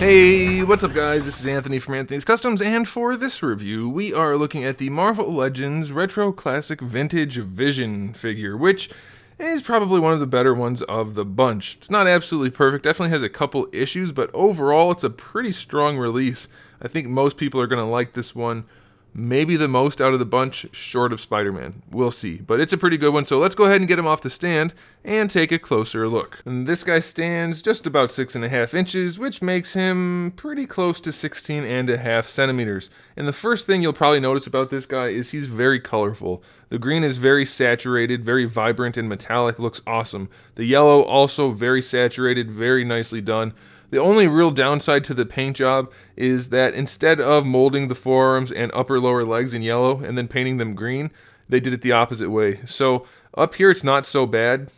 Hey, what's up guys? This is Anthony from Anthony's Customs, and for this review, we are looking at the Marvel Legends Retro Classic Vintage Vision figure, which is probably one of the better ones of the bunch. It's not absolutely perfect, definitely has a couple issues, but overall it's a pretty strong release. I think most people are going to like this one. Maybe the most out of the bunch, short of Spider-Man. We'll see. But it's a pretty good one, so let's go ahead and get him off the stand and take a closer look. And this guy stands just about 6.5 inches, which makes him pretty close to 16.5 centimeters. And the first thing you'll probably notice about this guy is he's very colorful. The green is very saturated, very vibrant and metallic, looks awesome. The yellow also very saturated, very nicely done. The only real downside to the paint job is that instead of molding the forearms and upper-lower legs in yellow and then painting them green, they did it the opposite way. So up here it's not so bad,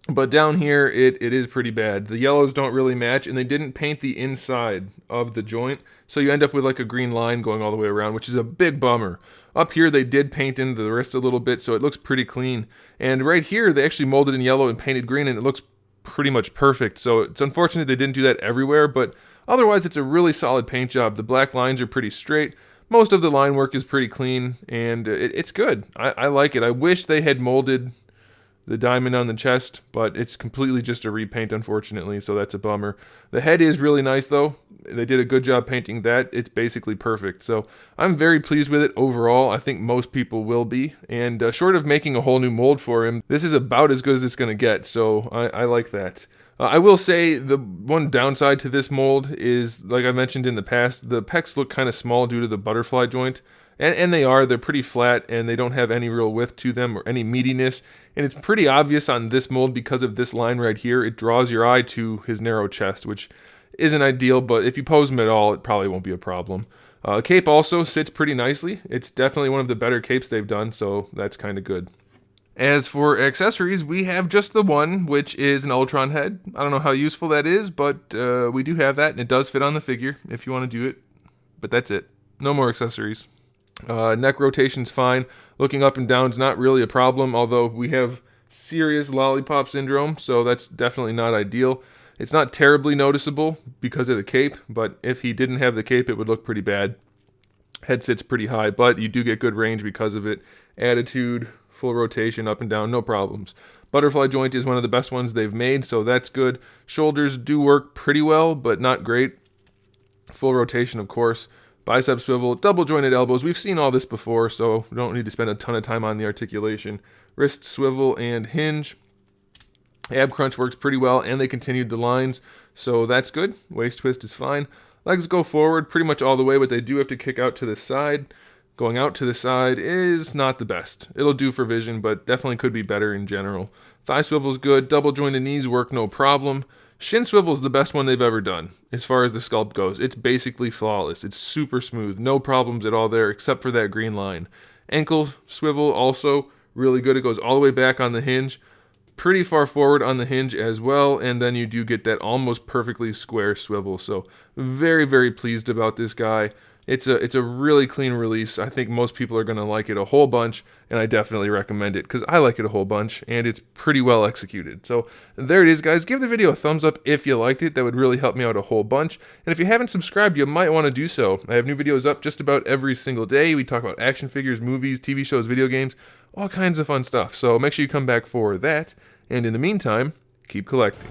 but down here it is pretty bad. The yellows don't really match, and they didn't paint the inside of the joint, so you end up with like a green line going all the way around, which is a big bummer. Up here they did paint into the wrist a little bit, so it looks pretty clean. And right here they actually molded in yellow and painted green, and it looks pretty much perfect. So it's unfortunate they didn't do that everywhere, but otherwise it's a really solid paint job. The black lines are pretty straight. Most of the line work is pretty clean, and it's good. I like it. I wish they had molded the diamond on the chest, but it's completely just a repaint, unfortunately, so that's a bummer. The head is really nice, though. They did a good job painting that. It's basically perfect, so I'm very pleased with it overall. I think most people will be, and short of making a whole new mold for him, this is about as good as it's going to get, so I like that. I will say the one downside to this mold is, like I mentioned in the past, the pecs look kind of small due to the butterfly joint. And they're pretty flat, and they don't have any real width to them or any meatiness. And it's pretty obvious on this mold because of this line right here. It draws your eye to his narrow chest, which isn't ideal, but if you pose him at all, it probably won't be a problem. Cape also sits pretty nicely. It's definitely one of the better capes they've done, so that's kind of good. As for accessories, we have just the one, which is an Ultron head. I don't know how useful that is, but we do have that, and it does fit on the figure if you want to do it. But that's it. No more accessories. Neck rotation's fine. Looking up and down is not really a problem, although we have serious lollipop syndrome, so that's definitely not ideal. It's not terribly noticeable because of the cape, but if he didn't have the cape, it would look pretty bad. Head sits pretty high, but you do get good range because of it. Attitude, full rotation, up and down, no problems. Butterfly joint is one of the best ones they've made, so that's good. Shoulders do work pretty well, but not great. Full rotation, of course. Bicep swivel, double jointed elbows. We've seen all this before, so we don't need to spend a ton of time on the articulation. Wrist swivel and hinge. Ab crunch works pretty well, and they continued the lines, so that's good. Waist twist is fine. Legs go forward pretty much all the way, but they do have to kick out to the side. Going out to the side is not the best. It'll do for vision, but definitely could be better in general. Thigh swivel's good. Double jointed knees work no problem. Shin swivel is the best one they've ever done, as far as the sculpt goes. It's basically flawless. It's super smooth. No problems at all there, except for that green line. Ankle swivel also really good. It goes all the way back on the hinge. Pretty far forward on the hinge as well, and then you do get that almost perfectly square swivel. So very, very pleased about this guy. It's a really clean release. I think most people are going to like it a whole bunch, and I definitely recommend it because I like it a whole bunch, and it's pretty well executed. So there it is, guys. Give the video a thumbs up if you liked it. That would really help me out a whole bunch. And if you haven't subscribed, you might want to do so. I have new videos up just about every single day. We talk about action figures, movies, TV shows, video games, all kinds of fun stuff. So make sure you come back for that. And in the meantime, keep collecting.